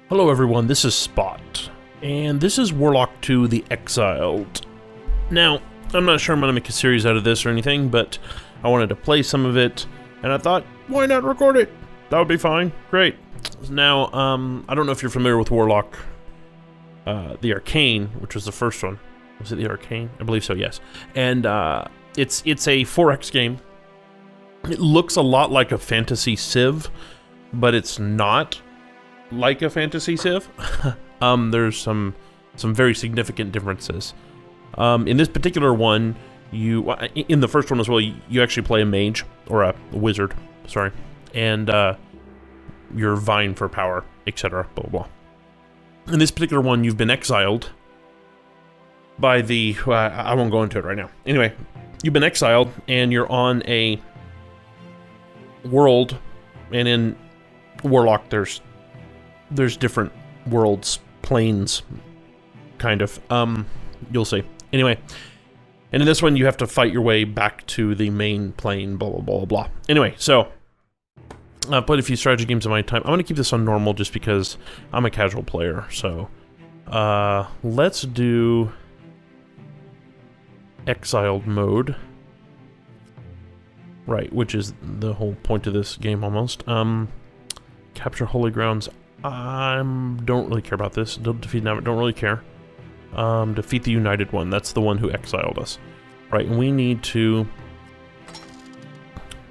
Hello everyone, this is Spot, and this is Warlock 2, the Exiled. Now, I'm not sure I'm going to make a series out of this or anything, but I wanted to play some of it, and I thought, why not record it? That would be fine. Great. Now, I don't know if you're familiar with Warlock, the Arcane, which was the first one. Was it the Arcane? I believe so, yes. And it's a 4X game. It looks a lot like a fantasy Civ, but it's not like a fantasy Civ. There's some very significant differences. In this particular one, in the first one as well, you actually play a mage, or a wizard, sorry, and you're vying for power, etc., blah, blah, blah. In this particular one, you've been exiled by the, I won't go into it right now. Anyway, you've been exiled, and you're on a world, and in Warlock, there's different worlds, planes, kind of. You'll see. Anyway, and in this one, you have to fight your way back to the main plane, blah, blah, blah, blah. Anyway, so I've played a few strategy games in my time. I'm going to keep this on normal just because I'm a casual player, so let's do Exiled mode. Right, which is the whole point of this game almost. Capture holy grounds. I don't really care about this. Don't really care. Defeat the United One. That's the one who exiled us. Right, and we need to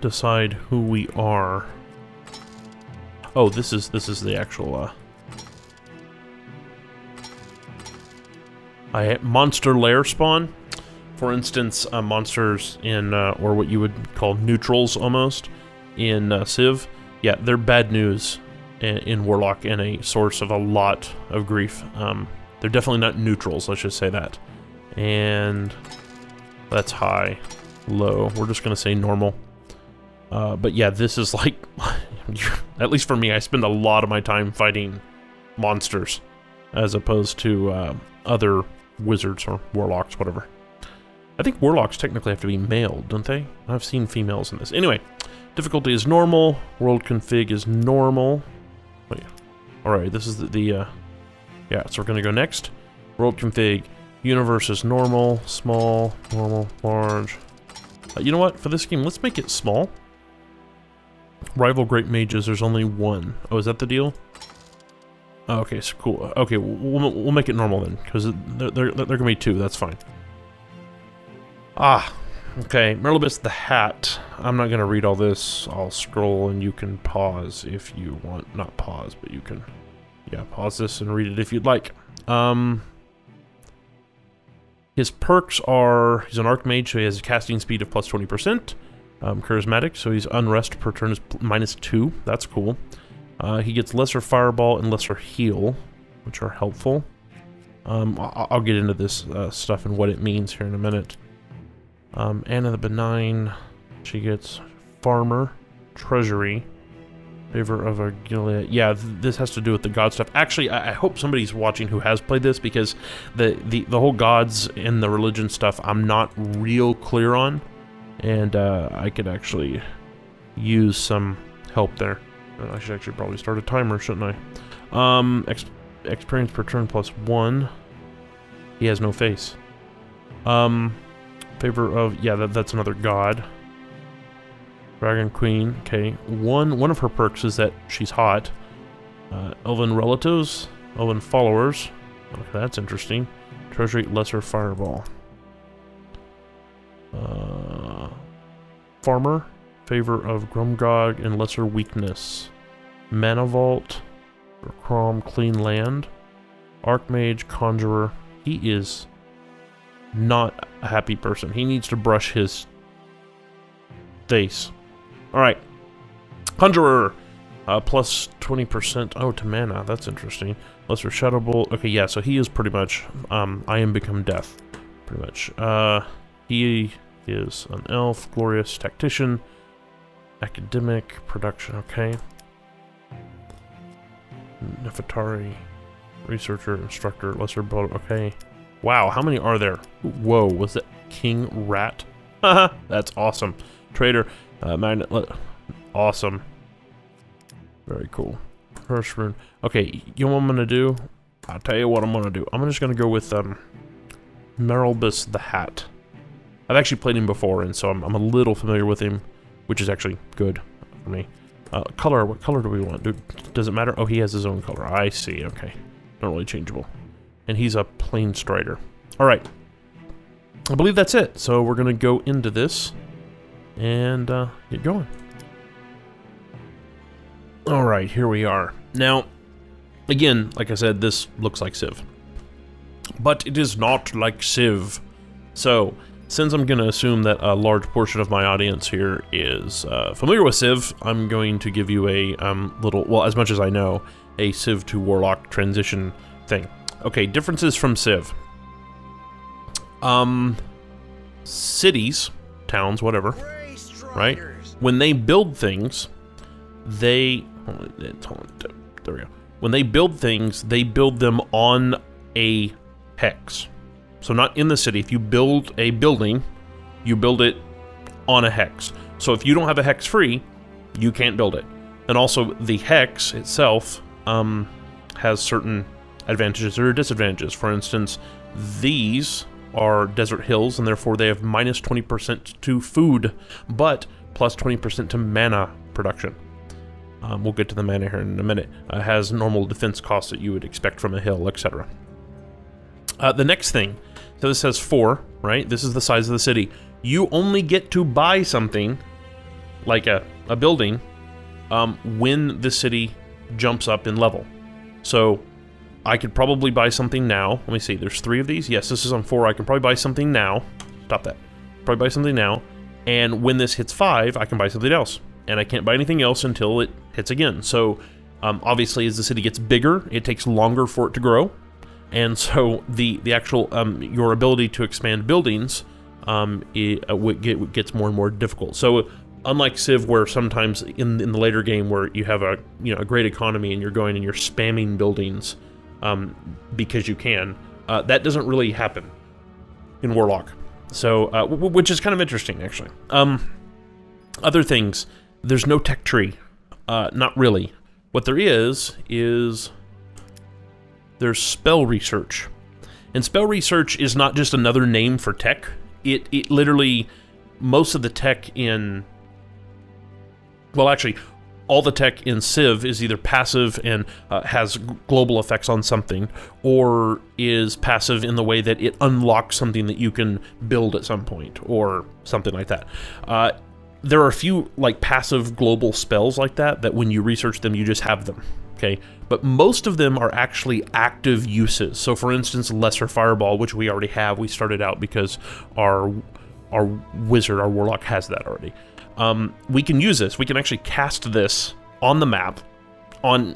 decide who we are. Oh, this is the actual monster lair spawn. For instance, monsters in, or what you would call neutrals almost, in Civ. Yeah, they're bad news in Warlock and a source of a lot of grief. They're definitely not neutrals, let's just say that. And that's high, low. We're just going to say normal. But yeah, this is like, at least for me, I spend a lot of my time fighting monsters as opposed to other wizards or warlocks, whatever. I think warlocks technically have to be male, don't they? I've seen females in this. Anyway, difficulty is normal. World config is normal. Oh, yeah. Alright, this is yeah, so we're going to go next. World config. Universe is normal, small, normal, large. You know what? For this game, let's make it small. Rival great mages, there's only one. Oh, is that the deal? Oh, okay, so cool. Okay, we'll make it normal then, because they're going to be two. That's fine. Ah, okay, Merlibus the Hat. I'm not going to read all this. I'll scroll and you can pause if you want. Not pause, but you can, yeah, pause this and read it if you'd like. His perks are, he's an Archmage, so he has a casting speed of plus 20%. Charismatic, so he's unrest per turn is -2. That's cool. He gets lesser fireball and lesser heal, which are helpful. I'll get into this stuff and what it means here in a minute. Anna the Benign, she gets Farmer, Treasury, Favor of a Gilead. Yeah, this has to do with the god stuff. Actually, I hope somebody's watching who has played this, because the whole gods and the religion stuff I'm not real clear on, and I could actually use some help there. I should actually probably start a timer, shouldn't I? Experience per turn +1. He has no face. Favor of, yeah, that's another god. Dragon Queen, okay. One of her perks is that she's hot. Elven relatives, elven followers. Okay, that's interesting. Treasury, lesser fireball. Farmer, favor of Grumgog and lesser weakness. Mana Vault, or Crom, clean land. Archmage, conjurer. He is not a happy person. He needs to brush his face. Alright. Conjurer. Plus 20%. Oh, to mana. That's interesting. Lesser Shadow Bolt. Okay, yeah, so he is pretty much I am become death. Pretty much. He is an elf, glorious tactician, academic, production, okay. Nefertari, researcher, instructor, lesser bolt, okay. Wow, how many are there? Whoa, was that King Rat? Haha, that's awesome. Trader, Magnet. Awesome. Very cool. First rune. Okay, you know what I'm gonna do? I'll tell you what I'm gonna do. I'm just gonna go with Merylbus the Hat. I've actually played him before, and so I'm a little familiar with him, which is actually good for me. Color. What color do we want? Does it matter? Oh, he has his own color. I see. Okay, not really changeable. And he's a plain strider. All right. I believe that's it. So we're gonna go into this and get going. All right, here we are. Now, again, like I said, this looks like Civ. But it is not like Civ. So, since I'm going to assume that a large portion of my audience here is familiar with Civ, I'm going to give you a little, well, as much as I know, a Civ to Warlock transition thing. Okay, differences from Civ. Cities, towns, whatever, right? When they build things, they... There we go. When they build things, they build them on a hex. So not in the city. If you build a building, you build it on a hex. So if you don't have a hex free, you can't build it. And also the hex itself has certain advantages or disadvantages. For instance, these are desert hills, and therefore they have minus 20% to food, but plus 20% to mana production. We'll get to the mana here in a minute. Has normal defense costs that you would expect from a hill, etc. The next thing, so this says 4, right? This is the size of the city. You only get to buy something, like a building, when the city jumps up in level. So, I could probably buy something now. Let me see, there's 3 of these? Yes, this is on 4. I can probably buy something now. Stop that. Probably buy something now. And when this hits 5, I can buy something else. And I can't buy anything else until it hits again. So, obviously, as the city gets bigger, it takes longer for it to grow. And so, the actual, your ability to expand buildings gets more and more difficult. So, unlike Civ, where sometimes in the later game where you have a great economy and you're going and you're spamming buildings because you can, that doesn't really happen in Warlock. So, which is kind of interesting, actually. Other things, there's no tech tree. Not really. What there is there's spell research. And spell research is not just another name for tech. It literally, most of the tech in, well, actually, all the tech in Civ is either passive and has global effects on something, or is passive in the way that it unlocks something that you can build at some point, or something like that. There are a few like passive global spells like that when you research them, you just have them, okay? But most of them are actually active uses. So for instance, Lesser Fireball, which we already have, we started out because our wizard, our warlock has that already. We can use this. We can actually cast this on the map on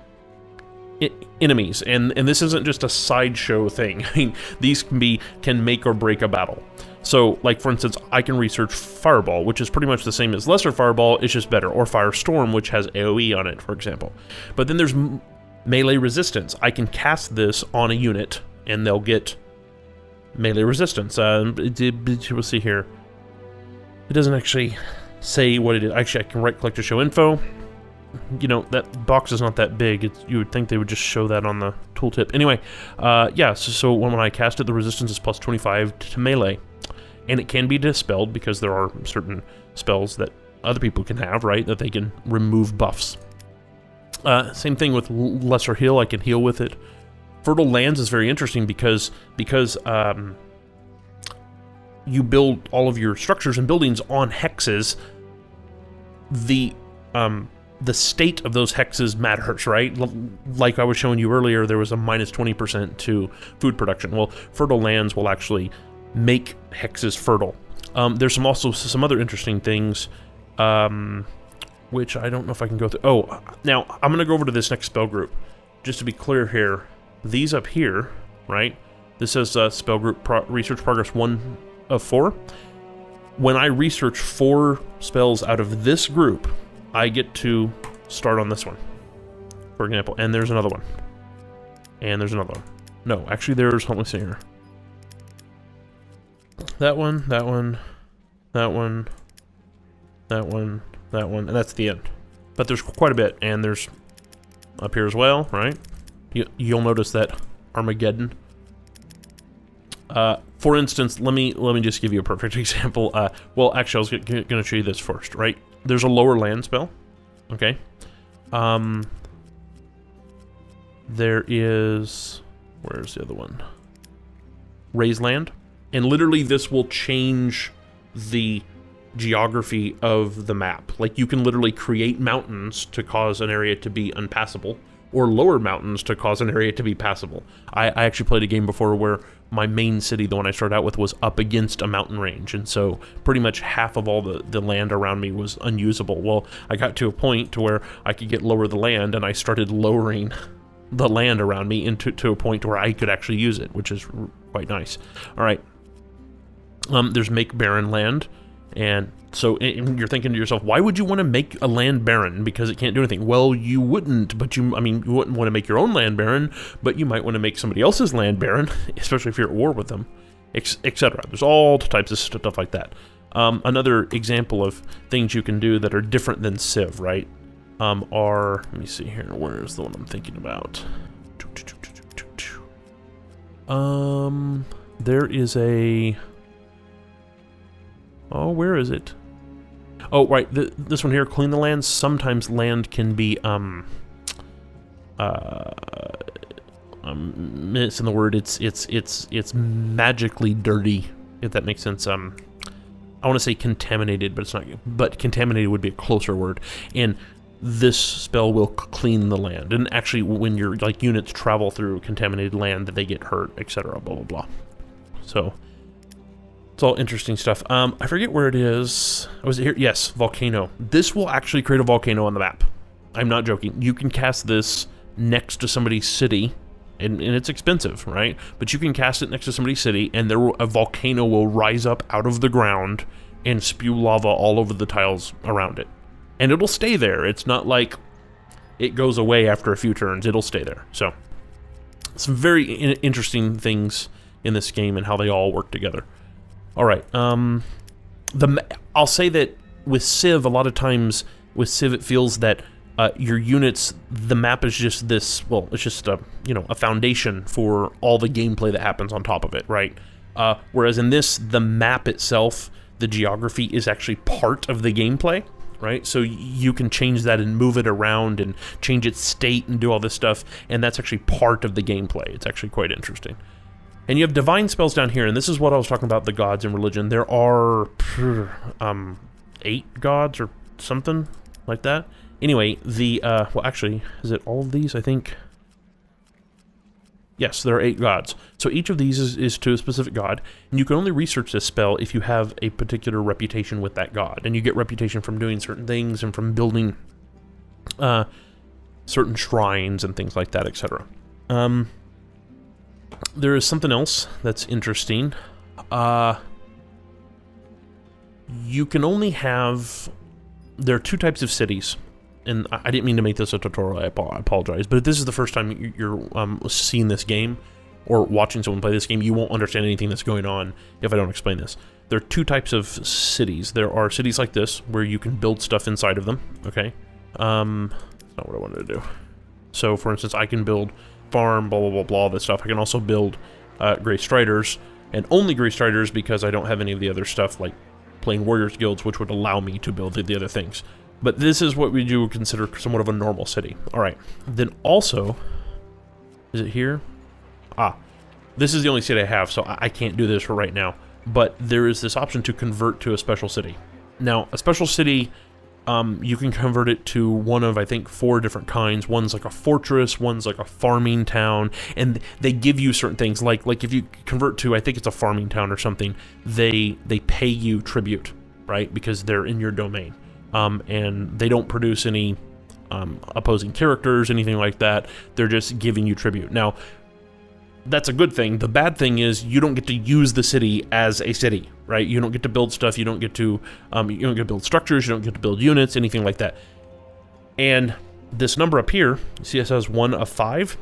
enemies, and this isn't just a sideshow thing. I mean, these can make or break a battle. So, like for instance, I can research Fireball, which is pretty much the same as Lesser Fireball, it's just better, or Firestorm, which has AoE on it, for example. But then there's melee resistance. I can cast this on a unit, and they'll get melee resistance. We'll see here. It doesn't actually say what it is. Actually, I can right-click to show info. You know, that box is not that big. You would think they would just show that on the tooltip. Anyway, yeah, so when I cast it, the resistance is plus 25 to melee. And it can be dispelled because there are certain spells that other people can have, right? That they can remove buffs. Same thing with Lesser Heal. I can heal with it. Fertile Lands is very interesting because you build all of your structures and buildings on hexes. The state of those hexes matters, right? Like I was showing you earlier, there was a minus 20% to food production. Well, Fertile Lands will actually make hexes fertile. There's also some other interesting things, which I don't know if I can go through. Oh, now I'm going to go over to this next spell group. Just to be clear here, these up here, right? This says spell group research progress 1 of 4. When I research 4 spells out of this group, I get to start on this one, for example. And there's another one. And there's another one. No, actually there's, let me see here. That one, that one, that one, that one, that one, and that's the end. But there's quite a bit, and there's up here as well, right? You'll notice that Armageddon. For instance, let me just give you a perfect example. Well, actually, I was going to show you this first, right? There's a lower land spell, okay? There is... Where's the other one? Raise land. And literally, this will change the geography of the map. Like, you can literally create mountains to cause an area to be unpassable, or lower mountains to cause an area to be passable. I actually played a game before where my main city, the one I started out with, was up against a mountain range, and so pretty much half of all the land around me was unusable. Well, I got to a point to where I could lower the land, and I started lowering the land around me to a point where I could actually use it, which is quite nice. All right. There's make barren land, and so you're thinking to yourself, why would you want to make a land barren because it can't do anything? Well, you wouldn't, but you wouldn't want to make your own land barren, but you might want to make somebody else's land barren, especially if you're at war with them, etc. There's all types of stuff like that. Another example of things you can do that are different than Civ, right? Let me see here, where's the one I'm thinking about? There is a... Oh, where is it? Oh, right, this one here, clean the land. Sometimes land can be, I'm missing the word, it's magically dirty, if that makes sense. I want to say contaminated, but it's not, but contaminated would be a closer word. And this spell will clean the land. And actually, when your, like, units travel through contaminated land, they get hurt, etc., blah, blah, blah. So... it's all interesting stuff. I forget where it is. Was it here? Yes, volcano. This will actually create a volcano on the map. I'm not joking. You can cast this next to somebody's city, and it's expensive, right? But you can cast it next to somebody's city, and a volcano will rise up out of the ground and spew lava all over the tiles around it. And it'll stay there. It's not like it goes away after a few turns. It'll stay there. So, some very interesting things in this game and how they all work together. All right, I'll say that with Civ, a lot of times with Civ, it feels that your units, the map is just this, well, it's just a foundation for all the gameplay that happens on top of it, right? Whereas in this, the map itself, the geography is actually part of the gameplay, right? So you can change that and move it around and change its state and do all this stuff, and that's actually part of the gameplay. It's actually quite interesting. And you have divine spells down here, and this is what I was talking about, the gods in religion. There are 8 gods or something like that. Anyway, well, actually, is it all of these? I think... Yes, there are 8 gods. So each of these is to a specific god, and you can only research this spell if you have a particular reputation with that god. And you get reputation from doing certain things and from building certain shrines and things like that, etc. There is something else that's interesting. You can only have... There are 2 types of cities. And I didn't mean to make this a tutorial, I apologize. But if this is the first time you're seeing this game, or watching someone play this game, you won't understand anything that's going on if I don't explain this. There are 2 types of cities. There are cities like this, where you can build stuff inside of them, okay? That's not what I wanted to do. So, for instance, I can build... farm, blah, blah, blah, blah, all this stuff. I can also build Grey Striders, and only Grey Striders because I don't have any of the other stuff, like playing Warriors Guilds, which would allow me to build the other things. But this is what we do consider somewhat of a normal city. Alright, then also, is it here? This is the only city I have, so I can't do this for right now. But there is this option to convert to a special city. Now, a special city... you can convert it to one of, I think, 4 different kinds. One's like a fortress, one's like a farming town, and they give you certain things. Like if you convert to, I think it's a farming town or something, they pay you tribute, right? Because they're in your domain. And they don't produce any opposing characters, anything like that. They're just giving you tribute. Now, that's a good thing. The bad thing is you don't get to use the city as a city, right? You don't get to build stuff. You don't get to build structures. You don't get to build units, anything like that. And this number up here, see it says 1 of 5.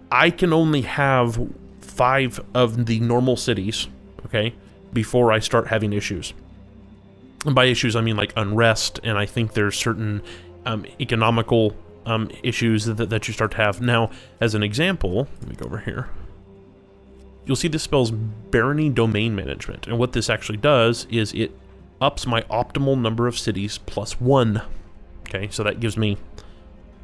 I can only have 5 of the normal cities, okay, before I start having issues. And by issues, I mean like unrest, and I think there's certain economical issues that you start to have. Now, as an example, let me go over here. You'll see this spell's Barony Domain Management, and what this actually does is it ups my optimal number of cities +1. Okay, so that gives me,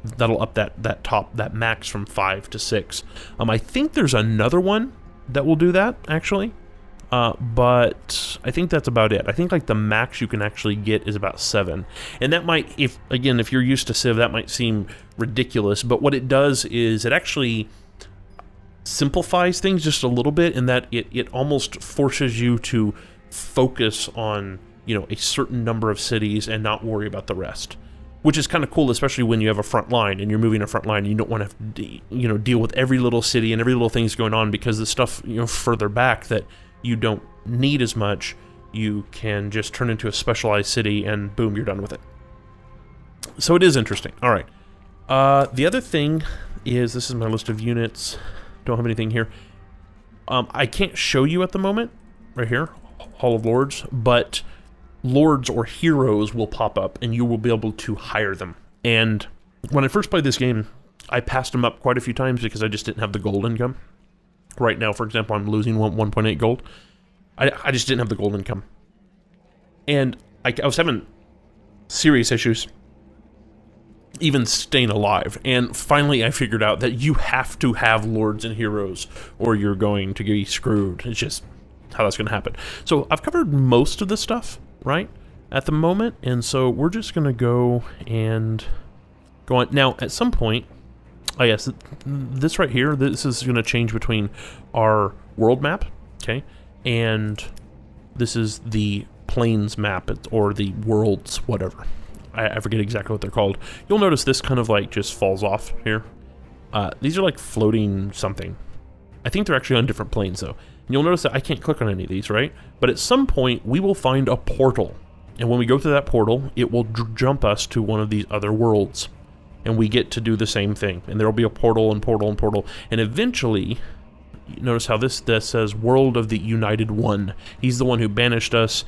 that'll up that max from 5 to 6. I think there's another one that will do that, actually, but I think that's about it. I think like the max you can actually get is about 7, and that might, if you're used to Civ, that might seem ridiculous, but what it does is it actually simplifies things just a little bit, in that it almost forces you to focus on, you know, a certain number of cities and not worry about the rest, which is kind of cool, especially when you have a front line and you're moving a front line and you don't want to have to, you know, deal with every little city and every little thing's going on, because the stuff, you know, further back that you don't need as much, you can just turn into a specialized city and boom, you're done with it. So it is interesting. All right. The other thing is, this is my list of units. Don't have anything here. I can't show you at the moment, right here, Hall of Lords, but lords or heroes will pop up and you will be able to hire them. And when I first played this game, I passed them up quite a few times because I just didn't have the gold income. Right now, for example, I'm losing 1.8 gold. I just didn't have the gold income. And I was having serious issues even staying alive, and finally I figured out that you have to have lords and heroes or you're going to be screwed. It's just how that's going to happen. So I've covered most of the stuff, right, at the moment, and so we're just going to go on. Now, at some point, oh yes, this right here, this is going to change between our world map, okay, and this is the plains map, or the worlds, whatever. I forget exactly what they're called. You'll notice this kind of like just falls off here. These are like floating something. I think they're actually on different planes though. And you'll notice that I can't click on any of these, right? But at some point we will find a portal. And when we go through that portal, it will jump us to one of these other worlds. And we get to do the same thing. And there will be a portal and portal and portal. And eventually, notice how this says World of the United One. He's the one who banished us.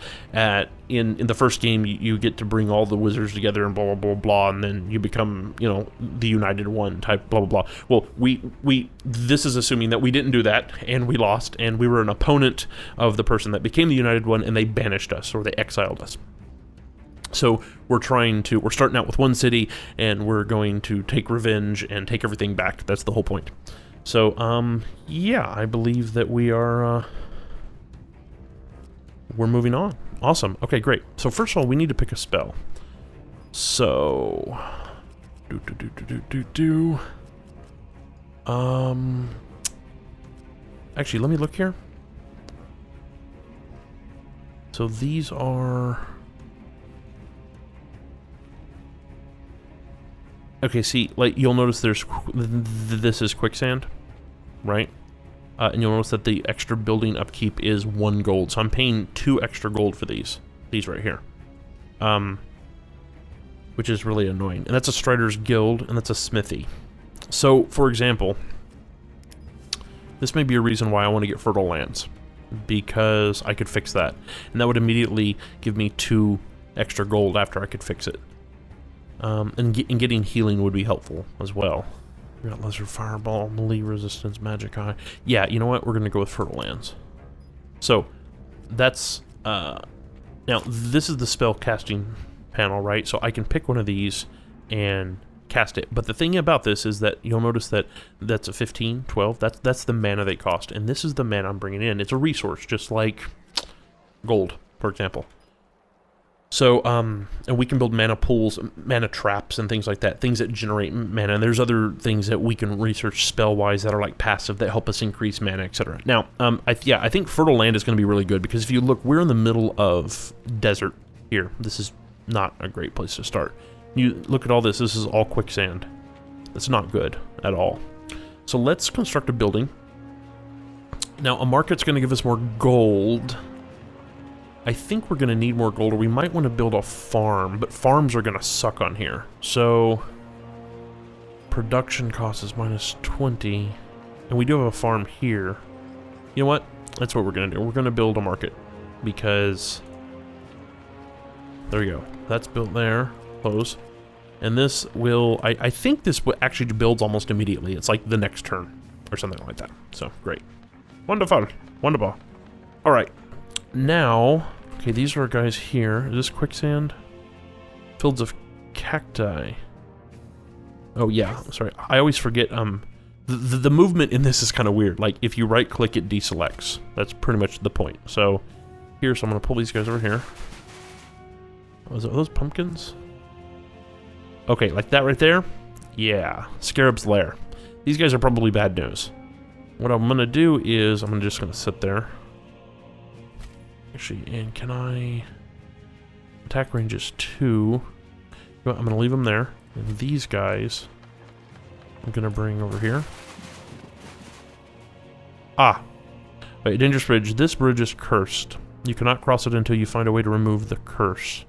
In the first game, you get to bring all the wizards together and blah, blah, blah, blah, and then you become, you know, the United One type, blah, blah, blah. Well, this is assuming that we didn't do that, and we lost, and we were an opponent of the person that became the United One, and they banished us, or they exiled us. So we're starting out with one city, and we're going to take revenge and take everything back. That's the whole point. So, yeah, I believe that we're moving on. Awesome. Okay, great. So first of all, we need to pick a spell. So, actually, let me look here. So these are... Okay, see, like, you'll notice this is quicksand, right? And you'll notice that the extra building upkeep is 1 gold. So I'm paying 2 extra gold for these right here. Which is really annoying. And that's a Strider's Guild, and that's a Smithy. So, for example, this may be a reason why I want to get Fertile Lands, because I could fix that. And that would immediately give me 2 extra gold after I could fix it. And getting healing would be helpful as well. We got Lizard Fireball, melee resistance, Magic Eye. Yeah, you know what? We're going to go with Fertile Lands. So, that's... now, this is the spell casting panel, right? So I can pick one of these and cast it. But the thing about this is that you'll notice that that's a 15, 12. That's the mana they cost. And this is the mana I'm bringing in. It's a resource, just like gold, for example. So, and we can build mana pools, mana traps, and things like that. Things that generate mana. And there's other things that we can research spell-wise that are like passive that help us increase mana, etc. Now, I think Fertile Land is going to be really good because if you look, we're in the middle of desert here. This is not a great place to start. You look at all this. This is all quicksand. That's not good at all. So let's construct a building. Now, a market's going to give us more gold. I think we're going to need more gold, or we might want to build a farm, but farms are going to suck on here. So, production cost is -20, and we do have a farm here. You know what? That's what we're going to do. We're going to build a market, because There we go. That's built there. Close. And this will... I think this actually builds almost immediately. It's like the next turn or something like that. So, great. Wonderful. Wonderful. Alright. Now... Okay, these are our guys here. Is this quicksand? Fields of cacti. Oh, yeah. Sorry. I always forget... The movement in this is kind of weird. Like, if you right-click, it deselects. That's pretty much the point. So, here, so I'm going to pull these guys over here. Oh, are those pumpkins? Okay, like that right there? Yeah. Scarab's Lair. These guys are probably bad news. What I'm going to do is, I'm just going to sit there. Actually, and can I... Attack range is 2. I'm going to leave them there. And these guys... I'm gonna bring over here. Ah! Wait, dangerous bridge. This bridge is cursed. You cannot cross it until you find a way to remove the curse.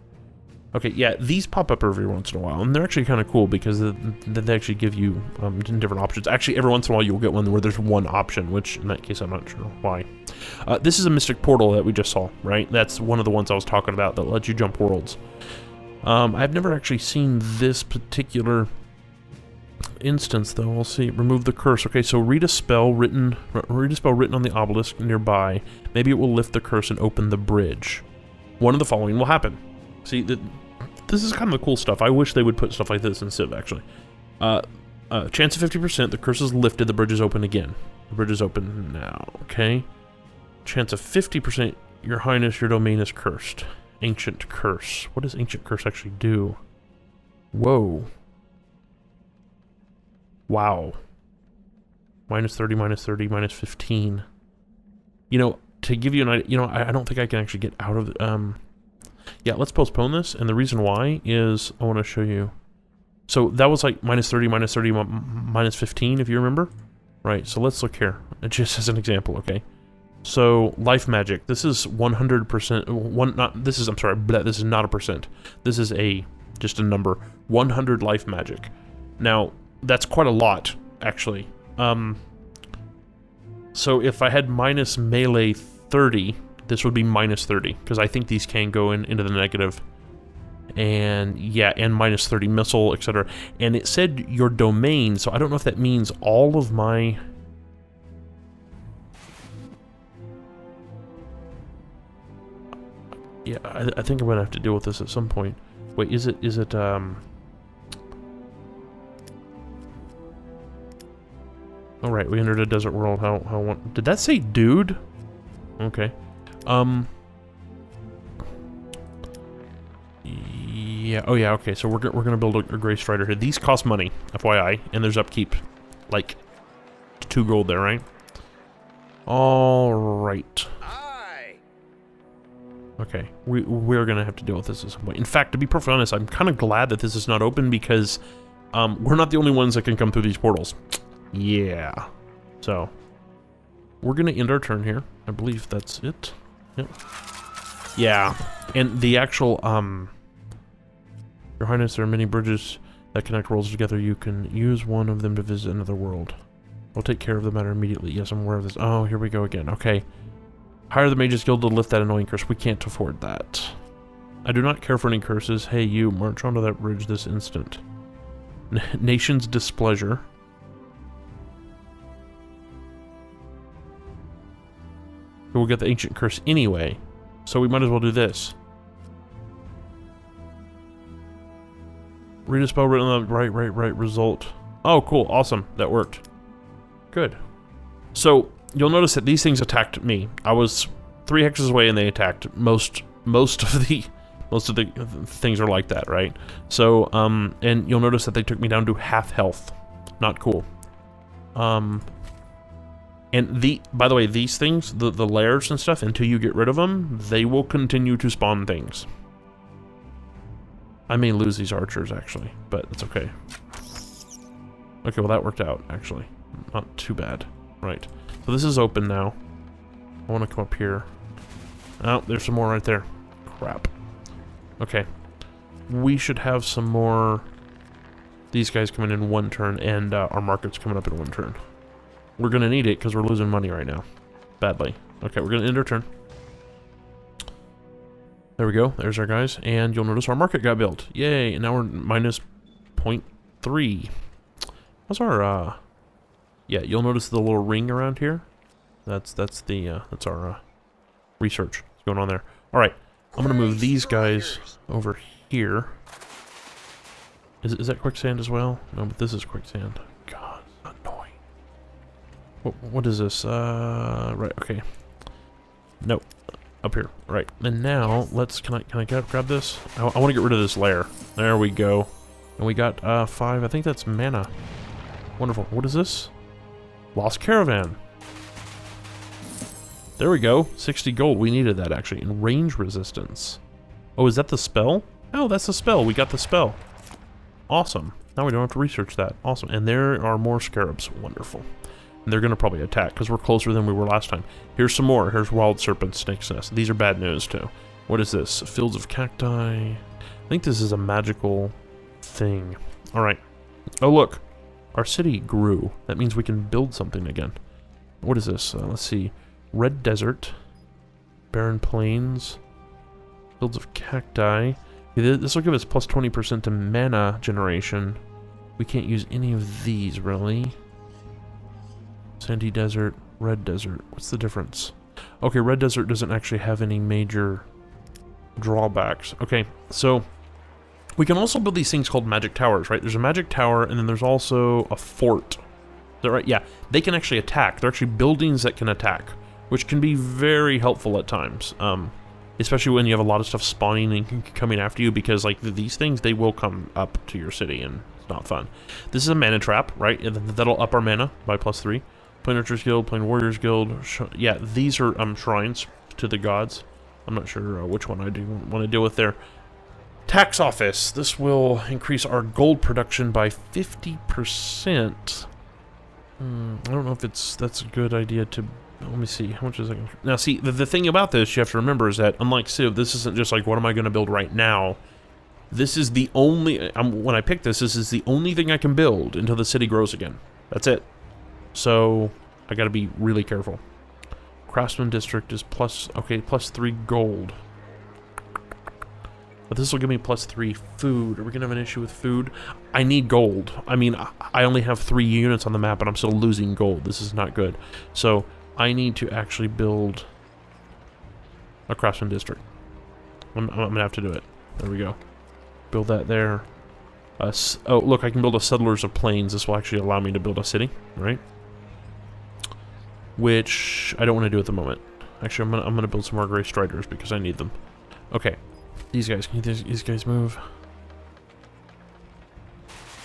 Okay, yeah, these pop up every once in a while, and they're actually kind of cool because they actually give you different options. Actually, every once in a while you'll get one where there's one option, which in that case I'm not sure why. This is a mystic portal that we just saw, right? That's one of the ones I was talking about that lets you jump worlds. I've never actually seen this particular... instance though. We'll see. Remove the curse. Okay, so read a spell written on the obelisk nearby. Maybe it will lift the curse and open the bridge. One of the following will happen. See, this is kind of the cool stuff. I wish they would put stuff like this in Civ, actually. Chance of 50%, the curse is lifted, the bridge is open again. The bridge is open now, okay? Chance of 50%, your highness, your domain is cursed. Ancient curse. What does ancient curse actually do? Whoa. Wow. Minus 30, minus 30, minus 15. You know, to give you an idea, you know, I don't think I can actually get out of it. Yeah, let's postpone this, and the reason why is I want to show you. So that was like minus 30, minus 15, if you remember. Right, so let's look here, just as an example, okay? So, life magic, this is 100%, this is not a percent. This is just a number, 100 life magic. Now, that's quite a lot, actually. So if I had minus melee 30, this would be minus 30, because I think these can go into the negative. And yeah, and minus 30 missile, etc. And it said your domain, so I don't know if that means all of my... Yeah, I think I'm gonna have to deal with this at some point. Wait, is it all right, we entered a desert world. Did that say dude? Okay. Yeah. Oh yeah. Okay. So we're gonna build a Gray Strider here. These cost money, FYI, and there's upkeep, like 2 gold there, right? All right. Okay. We're gonna have to deal with this at some point. In fact, to be perfectly honest, I'm kind of glad that this is not open because we're not the only ones that can come through these portals. Yeah. So, we're gonna end our turn here. I believe that's it. Yep. Yeah. And the actual, Your Highness, there are many bridges that connect worlds together. You can use one of them to visit another world. I'll take care of the matter immediately. Yes, I'm aware of this. Oh, here we go again. Okay. Hire the Mages Guild to lift that annoying curse. We can't afford that. I do not care for any curses. Hey, you, march onto that bridge this instant. Nation's displeasure. We'll get the ancient curse anyway, so we might as well do this. Read a spell written on the right result. Oh, cool, awesome, that worked. Good. So you'll notice that these things attacked me. I was 3 hexes away and they attacked. Most of the things are like that, right? So and you'll notice that they took me down to half health. Not cool. And by the way, these things, the lairs and stuff, until you get rid of them, they will continue to spawn things. I may lose these archers, actually, but it's okay. Okay, well that worked out, actually. Not too bad. Right. So this is open now. I want to come up here. Oh, there's some more right there. Crap. Okay. We should have some more... These guys coming in 1 turn, and our market's coming up in 1 turn. We're gonna need it because we're losing money right now. Badly. Okay, we're gonna end our turn. There we go. There's our guys. And you'll notice our market got built. Yay. And now we're minus 0.3. How's our, yeah, you'll notice the little ring around here. That's our, research that's going on there. All right. I'm going to move these guys over here. Is that quicksand as well? No, but this is quicksand. God, annoying. What is this? Right, okay. Nope. Up here. Right. And now, can I grab this? I want to get rid of this layer. There we go. And we got, 5. I think that's mana. Wonderful. What is this? Lost Caravan. There we go. 60 gold. We needed that, actually. And range resistance. Oh, is that the spell? Oh, that's the spell. We got the spell. Awesome. Now we don't have to research that. Awesome. And there are more scarabs. Wonderful. And they're going to probably attack, because we're closer than we were last time. Here's some more. Here's Wild Serpent Snake's Nest. These are bad news, too. What is this? Fields of Cacti. I think this is a magical thing. Alright. Oh, look. Our city grew. That means we can build something again. What is this? Let's see. Red Desert. Barren Plains. Fields of Cacti. This will give us plus 20% to mana generation. We can't use any of these, really. Sandy Desert, Red Desert. What's the difference? Okay, Red Desert doesn't actually have any major drawbacks. Okay, so we can also build these things called magic towers, right? There's a magic tower, and then there's also a fort. Is that right? Yeah, they can actually attack. They're actually buildings that can attack, which can be very helpful at times. Especially when you have a lot of stuff spawning and coming after you, because like these things, they will come up to your city, and it's not fun. This is a mana trap, right? And that'll up our mana by +3. Plain Archers Guild, Plain Warriors Guild. Yeah, these are shrines to the gods. I'm not sure which one I do want to deal with there. Tax Office. This will increase our gold production by 50%. I don't know if that's a good idea to... Let me see, how much is it? Now see, the thing about this you have to remember is that, unlike Civ, this isn't just like, what am I going to build right now? This is the only... when I pick this is the only thing I can build until the city grows again. That's it. So, I gotta be really careful. Craftsman District is +3 gold. But this will give me +3 food. Are we gonna have an issue with food? I need gold. I mean, I only have 3 units on the map, and I'm still losing gold. This is not good. So, I need to actually build a Craftsman District. I'm gonna have to do it. There we go. Build that there. Oh, look, I can build a Settlers of Plains. This will actually allow me to build a city, right? Which I don't want to do at the moment. Actually, I'm gonna build some more Grey Striders because I need them. Okay, these guys. Can these guys move?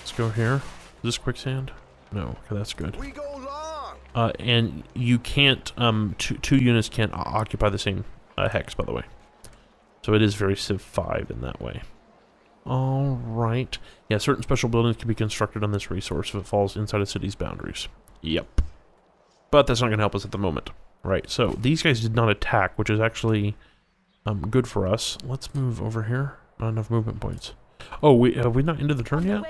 Let's go here. Is this quicksand? No. Okay, that's good. We go long. And you can't. Two units can't occupy the same hex, by the way. So it is very Civ 5 in that way. All right. Yeah, certain special buildings can be constructed on this resource if it falls inside a city's boundaries. Yep. But that's not going to help us at the moment. Right, so these guys did not attack, which is actually good for us. Let's move over here. Not enough movement points. Oh, have we not ended the turn yet?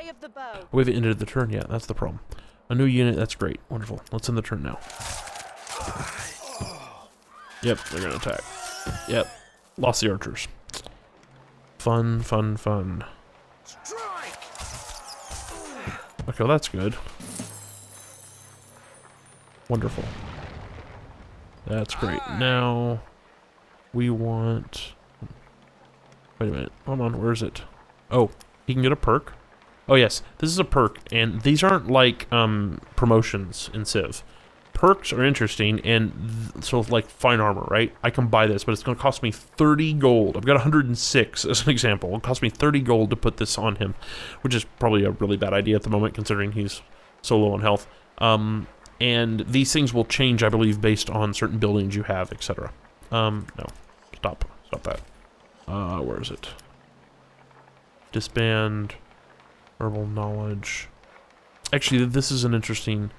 We haven't ended the turn yet. That's the problem. A new unit, that's great. Wonderful. Let's end the turn now. Yep, they're going to attack. Yep. Lost the archers. Fun, fun, fun. Okay, well that's good. Wonderful. That's great. Now, we want... Wait a minute. Hold on, where is it? Oh, he can get a perk. Oh yes, this is a perk, and these aren't like promotions in Civ. Perks are interesting, and so like fine armor, right? I can buy this, but it's going to cost me 30 gold. I've got 106 as an example. It'll cost me 30 gold to put this on him, which is probably a really bad idea at the moment, considering he's so low on health. And these things will change, I believe, based on certain buildings you have, etc. No, stop that. Where is it? Disband, herbal knowledge. Actually, this is an interesting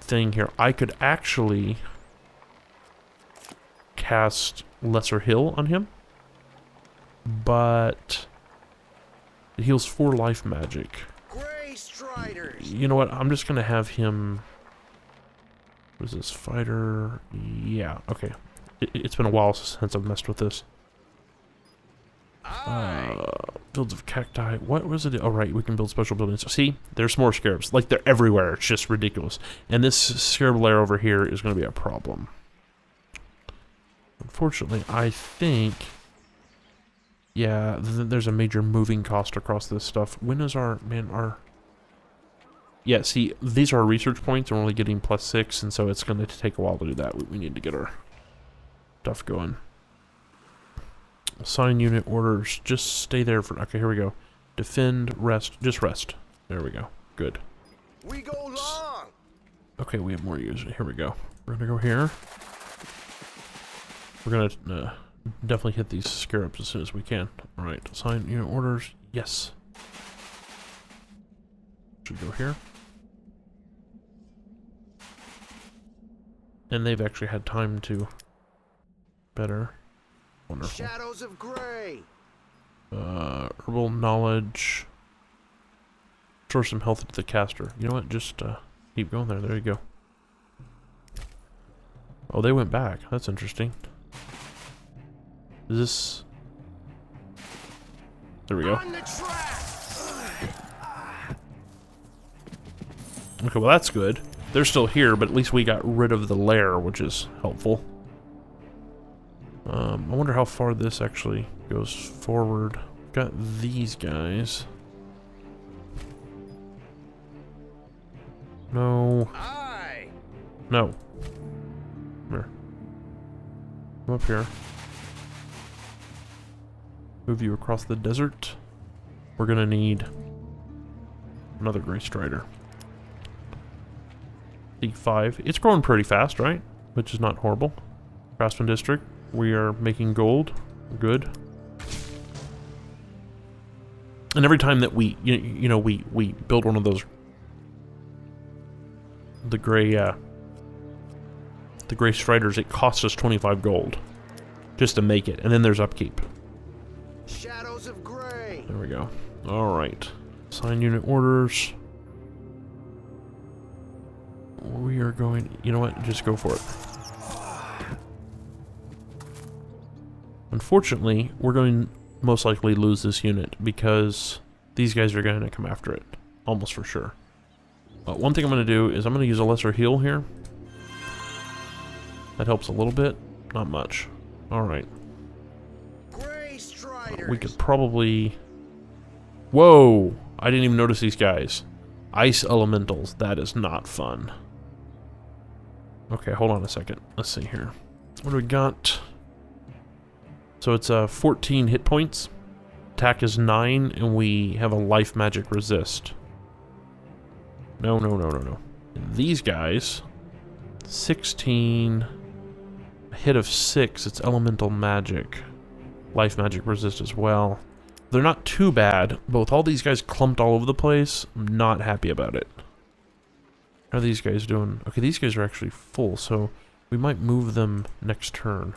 thing here. I could actually cast Lesser Hill on him, but it heals 4 life magic. Grey Striders. You know what? I'm just gonna have him. What is this? Fighter? Yeah. Okay. It's been a while since I've messed with this. Aye. Builds of cacti. What was it? Oh, right. We can build special buildings. See? There's more scarabs. Like, they're everywhere. It's just ridiculous. And this scarab lair over here is going to be a problem. Unfortunately, I think... Yeah, there's a major moving cost across this stuff. When is our... Man, our... Yeah, see, these are our research points. We're only getting +6, and so it's going to take a while to do that. We need to get our stuff going. Assign unit orders. Just stay there for... Okay, here we go. Defend, rest. Just rest. There we go. Good. We go long. Okay, we have more users. Here we go. We're going to go here. We're going to definitely hit these scarabs as soon as we can. Alright, assign unit orders. Yes. Should go here. And they've actually had time to... Better. Wonderful. Shadows of Grey. Herbal knowledge. Restore some health to the caster. You know what? Just keep going there. There you go. Oh, they went back. That's interesting. Is this... There we go. On the track. Okay, well that's good. They're still here, but at least we got rid of the lair, which is helpful. I wonder how far this actually goes forward. Got these guys. No. Aye. No. Come here. Come up here. Move you across the desert. We're gonna need another Grey Strider. League 5. It's growing pretty fast, right? Which is not horrible. Craftsman District. We are making gold. Good. And every time that we, you know, we build one of those, the gray Striders, it costs us 25 gold just to make it, and then there's upkeep. Shadows of Grey. There we go. All right. Assign unit orders. We are going... You know what? Just go for it. Unfortunately, we're going to most likely lose this unit because these guys are going to come after it. Almost for sure. But one thing I'm going to do is I'm going to use a lesser heal here. That helps a little bit. Not much. Alright. Grey Striders. We could probably... Whoa! I didn't even notice these guys. Ice elementals. That is not fun. Okay, hold on a second. Let's see here. What do we got? So it's 14 hit points. Attack is 9, and we have a life magic resist. No. And these guys, 16, a hit of 6, it's elemental magic. Life magic resist as well. They're not too bad, but with all these guys clumped all over the place, I'm not happy about it. How are these guys doing? Okay, these guys are actually full, so we might move them next turn.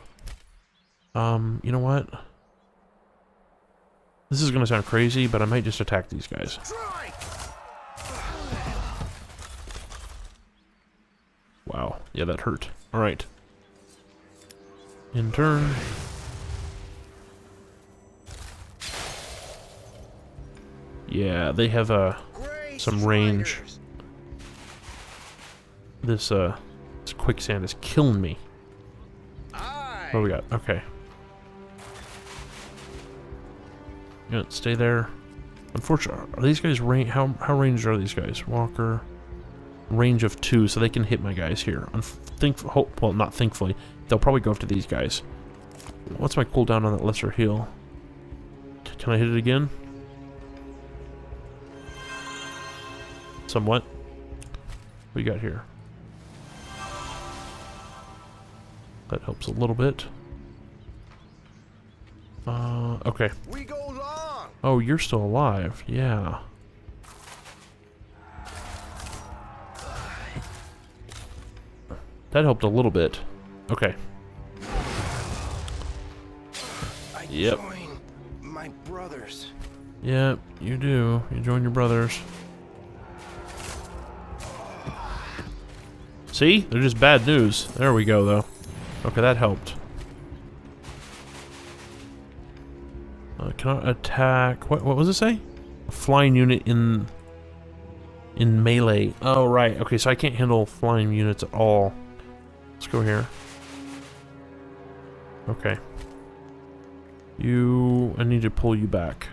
You know what? This is gonna sound crazy, but I might just attack these guys. Strike. Wow. Yeah, that hurt. Alright. In turn. Yeah, they have Grey some range. Striders. This quicksand is killing me. Aye. What do we got? Okay. Yeah, stay there. Unfortunately, are these guys how ranged are these guys? Walker, range of 2, so they can hit my guys here. Well, not thankfully, they'll probably go after these guys. What's my cooldown on that lesser heal? Can I hit it again? Somewhat. What do you got here? That helps a little bit. Okay. We go long. Oh, you're still alive. Yeah. That helped a little bit. Okay. I Yep. join my brothers. Yep, you do. You join your brothers. See? They're just bad news. There we go, though. Okay, that helped. cannot attack. What was it say? A flying unit in melee. Oh, right. Okay, so I can't handle flying units at all. Let's go here. Okay. I need to pull you back.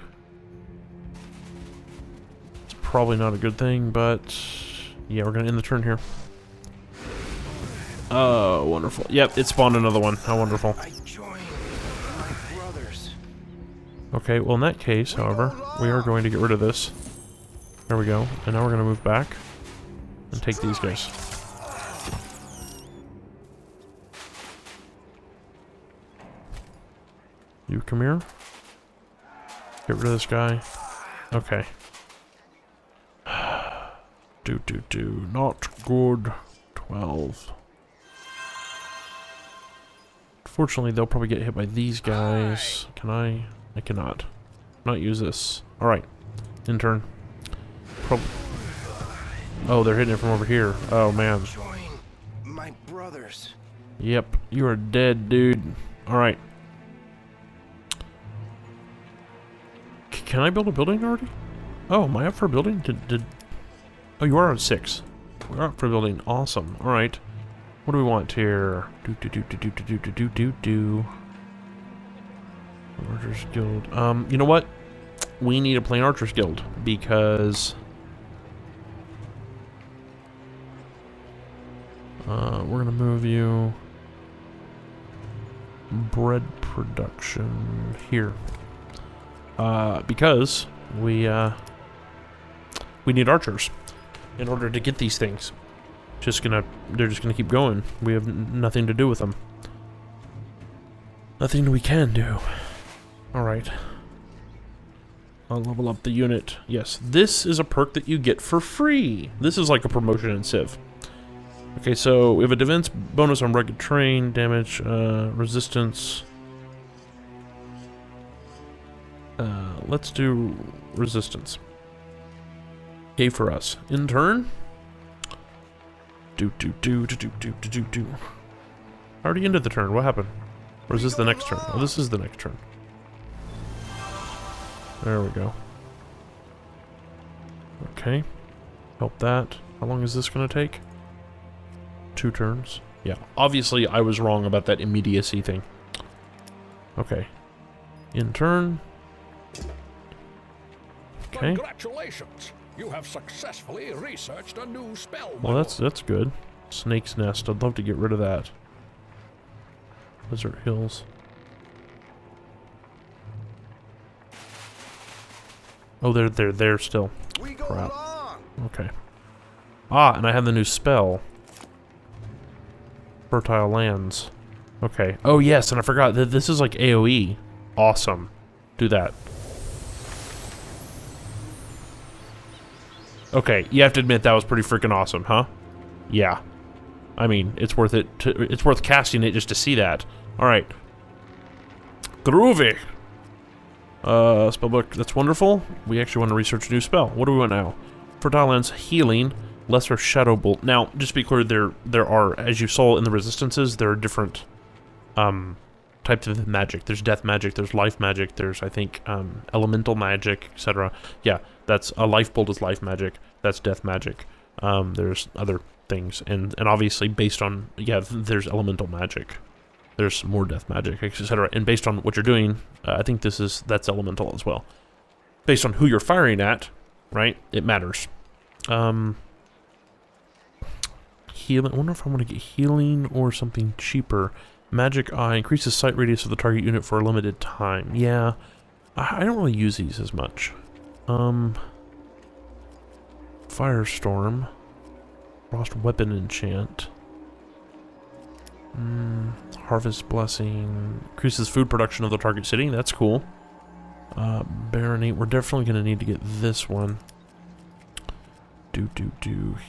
It's probably not a good thing, but yeah, we're gonna end the turn here. Oh, wonderful. Yep, it spawned another one. How wonderful. I joined my brothers. Okay, well in that case, however, we are going to get rid of this. There we go. And now we're going to move back and take these guys. You come here. Get rid of this guy. Okay. Not good. 12. Fortunately, they'll probably get hit by these guys. Can I? I cannot. Not use this. Alright. In turn. Oh, they're hitting it from over here. Oh, man. Join my brothers. Yep. You are dead, dude. Alright. Can I build a building already? Oh, am I up for a building? Oh, you are on 6. We're up for a building. Awesome. Alright. What do we want here? Archers Guild. You know what? We need a plain Archers Guild because we're gonna move you bread production here. Because we need archers in order to get these things. They're just gonna keep going. We have nothing to do with them. Nothing we can do. Alright. I'll level up the unit. Yes, this is a perk that you get for free. This is like a promotion in Civ. Okay, so we have a defense bonus on rugged terrain, damage, resistance. Let's do resistance. Okay, for us. In turn. Already ended the turn. What happened? Or is this the next turn? Oh, this is the next turn. There we go. Okay. Help that. How long is this going to take? 2 turns. Yeah. Obviously, I was wrong about that immediacy thing. Okay. In turn. Okay. Congratulations. You have successfully researched a new spell. Well, that's good. Snake's Nest. I'd love to get rid of that. Desert Hills. Oh, they're there still. We go Crap. along. Okay. Ah, and I have the new spell. Fertile Lands. Okay. Oh, yes, and I forgot that this is like AoE. Awesome. Do that. Okay, you have to admit that was pretty freaking awesome, huh? Yeah. I mean, it's worth it. It's worth casting it just to see that. All right. Groovy. Spellbook. That's wonderful. We actually want to research a new spell. What do we want now? Fertile Lands, healing, lesser shadow bolt. Now, just to be clear, there are, as you saw in the resistances, there are different types of magic. There's death magic. There's life magic. There's, I think, elemental magic, etc. Yeah, that's a life bolt is life magic. That's death magic. There's other things, and obviously based on there's elemental magic. There's more death magic, etc. And based on what you're doing, I think that's elemental as well. Based on who you're firing at, right? It matters. Healing. I wonder if I want to get healing or something cheaper. Magic Eye increases sight radius of the target unit for a limited time. Yeah, I don't really use these as much. Firestorm. Frost Weapon Enchant. Harvest Blessing. Increases food production of the target city. That's cool. Baronate. We're definitely going to need to get this one.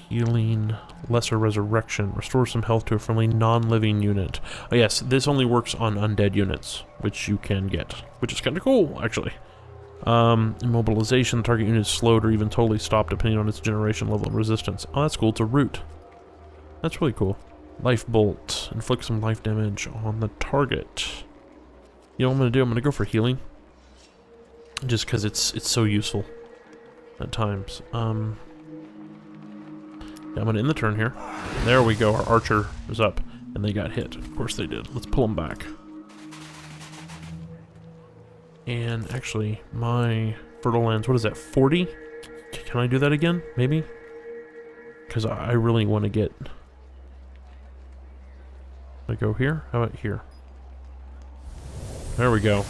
Healing. Lesser Resurrection. Restore some health to a friendly non-living unit. Oh yes, this only works on undead units, which you can get. Which is kind of cool, actually. Immobilization. The target unit is slowed or even totally stopped depending on its generation level of resistance. Oh, that's cool. It's a root. That's really cool. Life Bolt. Inflict some life damage on the target. You know what I'm going to do? I'm going to go for healing. just because it's so useful at times. Yeah, I'm gonna end the turn here. There we go. Our archer is up, and they got hit. Of course they did. Let's pull them back. And actually, my fertile lands. What is that? 40? Can I do that again? Maybe. Because I really want to get. I go here. How about here? There we go.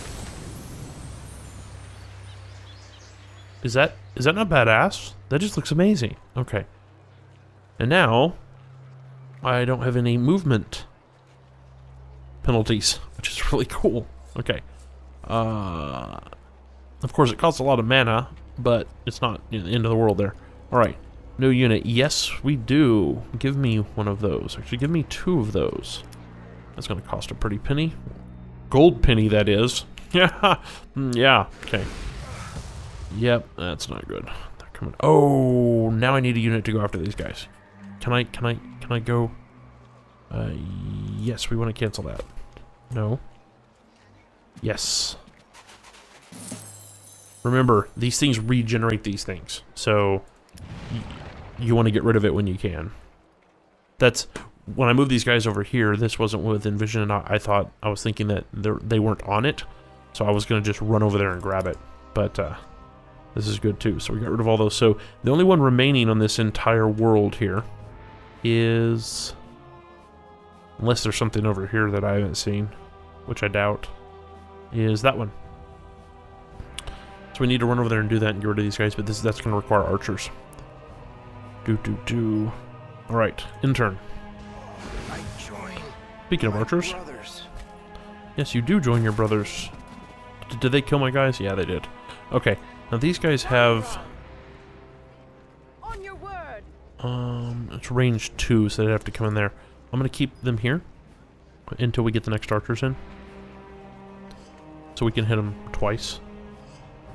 Is that not badass? That just looks amazing. Okay. And now, I don't have any movement penalties, which is really cool. Okay. Of course, it costs a lot of mana, but it's not the end of the world there. Alright. New unit. Yes, we do. Give me one of those. Actually, give me 2 of those. That's going to cost a pretty penny. Gold penny, that is. Yeah. Yeah. Okay. Yep, that's not good. They're coming. Oh, now I need a unit to go after these guys. Can I go? Yes, we want to cancel that. No. Yes. Remember, these things regenerate these things, so you want to get rid of it when you can. That's when I move these guys over here. This wasn't within vision, and I was thinking that they weren't on it, so I was gonna just run over there and grab it. But this is good too. So we got rid of all those. So the only one remaining on this entire world here is, unless there's something over here that I haven't seen, which I doubt, is that one. So we need to run over there and do that and get rid of these guys, but that's going to require archers. All right, intern. I join. Speaking of my archers, brothers. yes, you do join your brothers. Did they kill my guys? Yeah, they did. Okay, now these guys have. On your word. It's range 2, so they'd have to come in there. I'm going to keep them here until we get the next archers in, so we can hit them twice.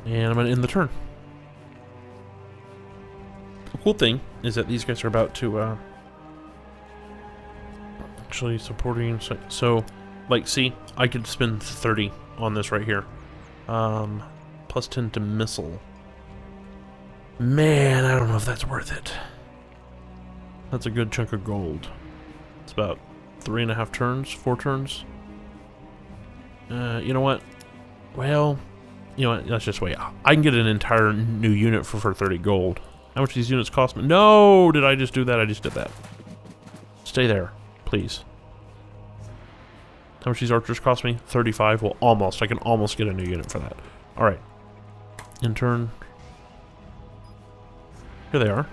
And I'm going to end the turn. The cool thing is that these guys are about to, actually supporting, so, like, see, I could spend 30 on this right here. Plus 10 to missile. Man, I don't know if that's worth it. That's a good chunk of gold. It's about 3.5 turns, 4 turns. You know what? Well, you know what? Let's just wait. I can get an entire new unit for 30 gold. How much these units cost me? No! Did I just do that? I just did that. Stay there, please. How much these archers cost me? 35. Well, almost. I can almost get a new unit for that. Alright. Intern. Here they are.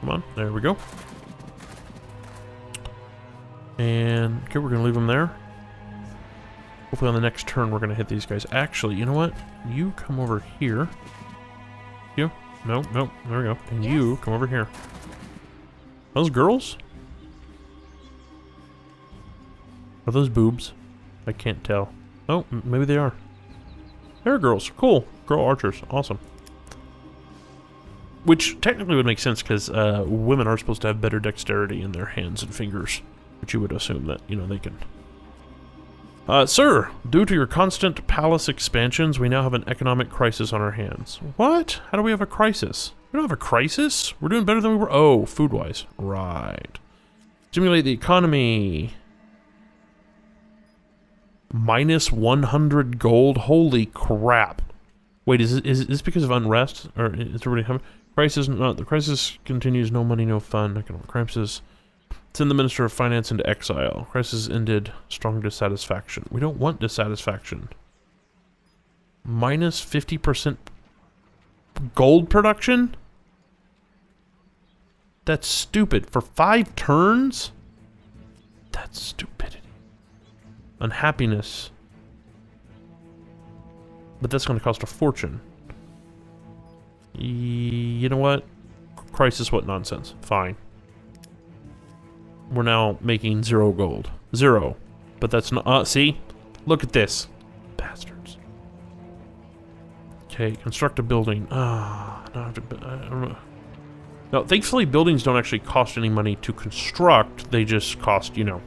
Come on. There we go. And, okay, we're going to leave them there. Hopefully on the next turn we're going to hit these guys. Actually, you know what? You come over here. You? No, no. There we go. And you come over here. Those girls? Are those boobs? I can't tell. Oh, maybe they are. They're girls. Cool. Girl archers. Awesome. Which technically would make sense because women are supposed to have better dexterity in their hands and fingers. But you would assume that, you know, they can. Sir, due to your constant palace expansions, we now have an economic crisis on our hands. What? How do we have a crisis? We don't have a crisis? We're doing better than we were. Oh, food-wise. Right. Stimulate the economy. Minus 100 gold. Holy crap. Wait, is this because of unrest? Or is everybody having... Crisis, no, the crisis continues, no money, no fun. Economic crisis. Send the Minister of Finance into exile. Crisis ended. Strong dissatisfaction. We don't want dissatisfaction. Minus 50% gold production? That's stupid. For 5 turns? That's stupidity. Unhappiness. But that's going to cost a fortune. You know what? Crisis, what nonsense. Fine. We're now making 0 gold. 0. But that's not... see? Look at this. Bastards. Okay, construct a building. I don't know. No, thankfully buildings don't actually cost any money to construct. They just cost, you know,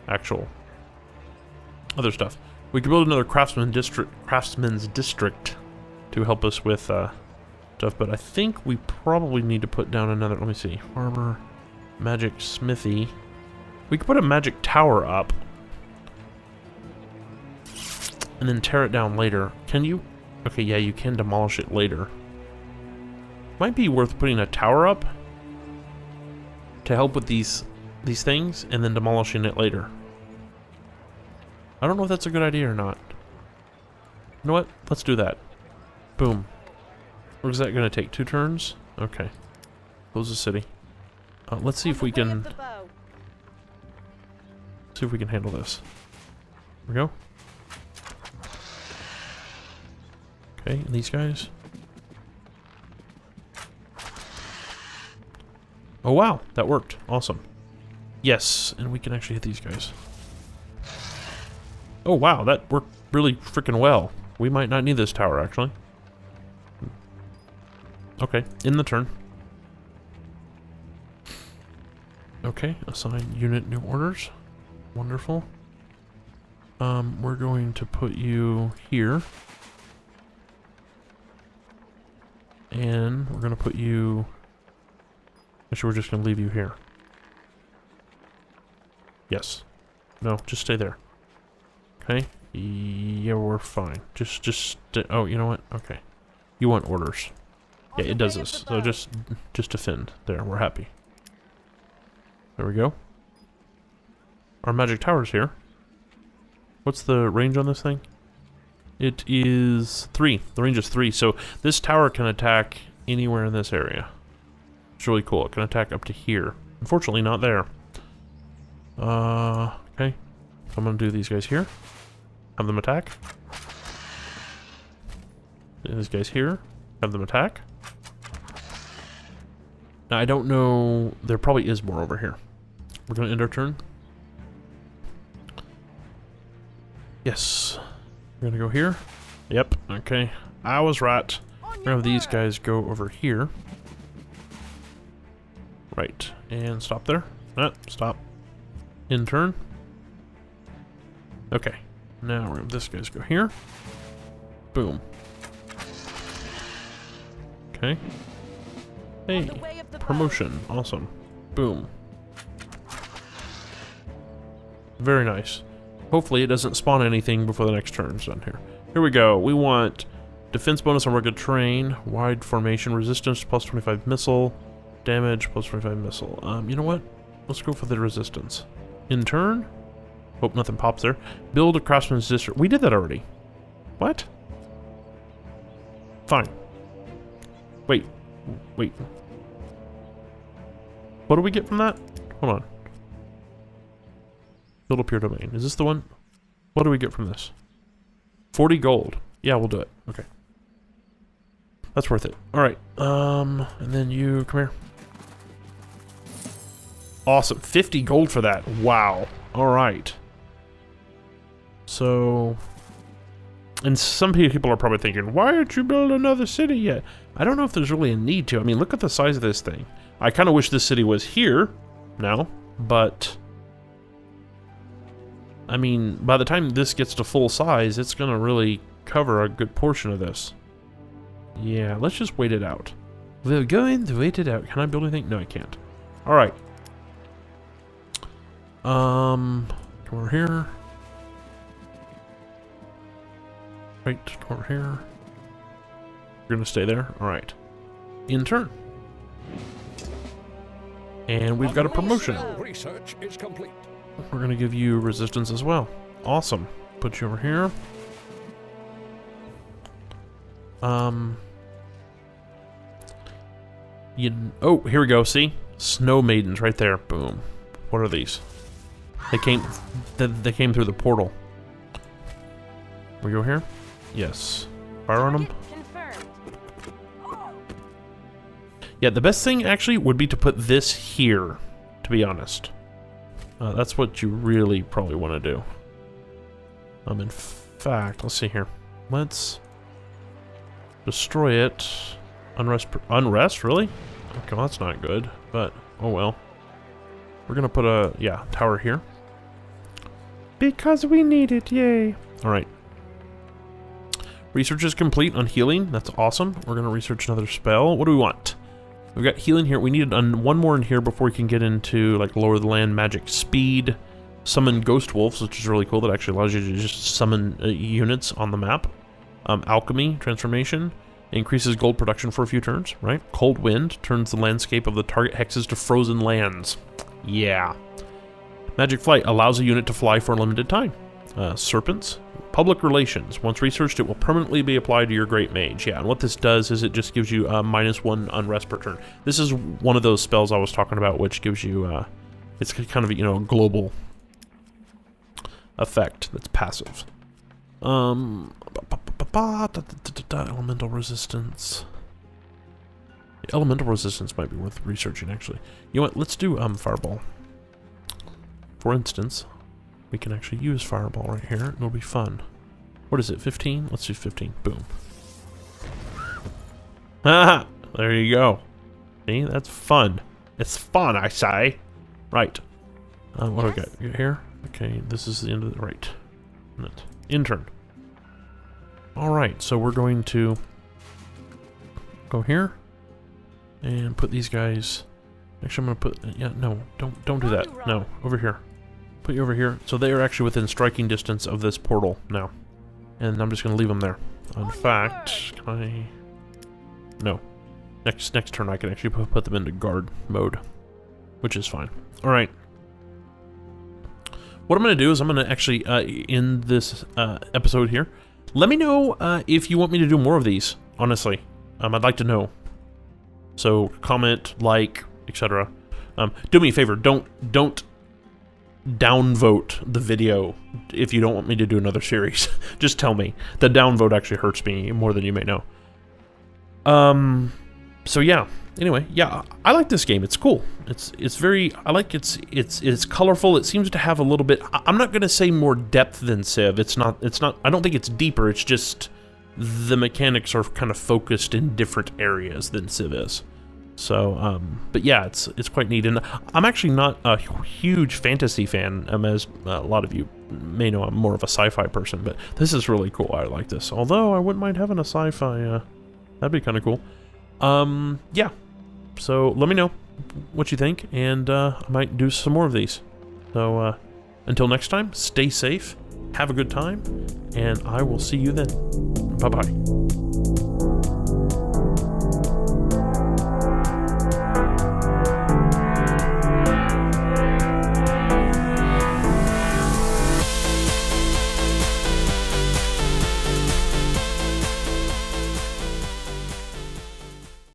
actual other stuff. We could build another craftsman's district to help us with stuff, but I think we probably need to put down another, let me see, armor, magic smithy. We could put a magic tower up and then tear it down later. Can you? Okay, yeah, you can demolish it later. Might be worth putting a tower up to help with these things and then demolishing it later. I don't know if that's a good idea or not. You know what? Let's do that. Boom. What is that going to take? 2 turns? Okay. Close the city. Let's see if we can... See if we can handle this. There we go. Okay, and these guys. Oh wow, that worked. Awesome. Yes, and we can actually hit these guys. Oh wow, that worked really freaking well. We might not need this tower, actually. Okay, in the turn. Okay, assign unit new orders. Wonderful. We're going to put you here. And we're going to put you... Actually, we're just going to leave you here. Yes. No, just stay there. Okay. Yeah, we're fine. Just oh, you know what? Okay. You want orders. Yeah, it does this. So just defend. There, we're happy. There we go. Our magic tower's here. What's the range on this thing? It is 3. The range is 3. So this tower can attack anywhere in this area. It's really cool. It can attack up to here. Unfortunately, not there. Okay. So I'm gonna do these guys here. Have them attack. These guys here. Have them attack. Now, I don't know... There probably is more over here. We're gonna end our turn. Yes. We're gonna go here. Yep, okay. I was right. We're gonna have these guys go over here. Right. And stop there. Stop. In turn. Okay. Now we're gonna have this guys go here. Boom. Okay. Hey. Promotion. Awesome. Boom. Very nice. Hopefully it doesn't spawn anything before the next turn's done here. Here we go. We want defense bonus on rugged terrain, wide formation, resistance plus 25 missile, damage plus 25 missile. You know what? Let's go for the resistance. In turn. Hope nothing pops there. Build a craftsman's district. We did that already. What? Fine. Wait. Wait. What do we get from that? Hold on. Build up your domain. Is this the one? What do we get from this? 40 gold. Yeah, we'll do it. Okay. That's worth it. Alright. And then you come here. Awesome. 50 gold for that. Wow. Alright. So... And some people are probably thinking, why aren't you building another city yet? I don't know if there's really a need to. I mean, look at the size of this thing. I kind of wish this city was here now, but... I mean, by the time this gets to full size, it's going to really cover a good portion of this. Yeah, let's just wait it out. We're going to wait it out. Can I build anything? No, I can't. Alright. Come over here. Right, come over here. You're going to stay there? Alright. In turn. And we've got a promotion. Research is complete. We're going to give you resistance as well. Awesome. Put you over here. Oh, here we go. See? Snow Maidens right there. Boom. What are these? They came through the portal. We go here? Yes. Fire on them. Yeah, the best thing actually would be to put this here, to be honest. That's what you really probably want to do. In fact, let's see here. Let's destroy it. Unrest, really? Okay, well, that's not good, but oh well. We're gonna put a, tower here. Because we need it, yay. All right. Research is complete on healing. That's awesome. We're going to research another spell. What do we want? We've got healing here. We need one more in here before we can get into like lower the land magic speed. Summon ghost wolves, which is really cool. That actually allows you to just summon units on the map. Alchemy, transformation. Increases gold production for a few turns, right? Cold wind turns the landscape of the target hexes to frozen lands. Yeah. Magic flight allows a unit to fly for a limited time. Serpents. Public relations. Once researched, it will permanently be applied to your Great Mage. Yeah, and what this does is it just gives you -1 unrest per turn. This is one of those spells I was talking about, which gives you, it's kind of, you know, a global effect that's passive. Elemental resistance. Elemental resistance might be worth researching, actually. You know what? Let's do Fireball. For instance, we can actually use Fireball right here. It'll be fun. What is it? 15? Let's do 15. Boom. Ah! There you go. See? That's fun. It's fun, I say. Right. What do we got here? Okay, this is the end of the right. Intern. Alright, so we're going to go here and put these guys. Actually, I'm gonna put, yeah, no, don't do that. No, over here. Put you over here. So they are actually within striking distance of this portal now. And I'm just gonna leave them there. In fact, can I? No. Next turn I can actually put them into guard mode, which is fine. Alright. What I'm gonna do is I'm gonna actually end this episode here. Let me know if you want me to do more of these, honestly. I'd like to know. So, comment, like, etc. Do me a favor, don't downvote the video if you don't want me to do another series. Just tell me. The downvote actually hurts me more than you may know. So yeah. Anyway, yeah, I like this game. It's cool. It's very, I like it's colorful. It seems to have a little bit, I'm not gonna say more depth than Civ. It's not, I don't think it's deeper. It's just the mechanics are kind of focused in different areas than Civ is. So, but yeah, it's quite neat. And I'm actually not a huge fantasy fan, as a lot of you may know. I'm more of a sci-fi person, but this is really cool. I like this. Although I wouldn't mind having a sci-fi. That'd be kind of cool. Yeah. So let me know what you think, and I might do some more of these. So until next time, stay safe, have a good time, and I will see you then. Bye-bye.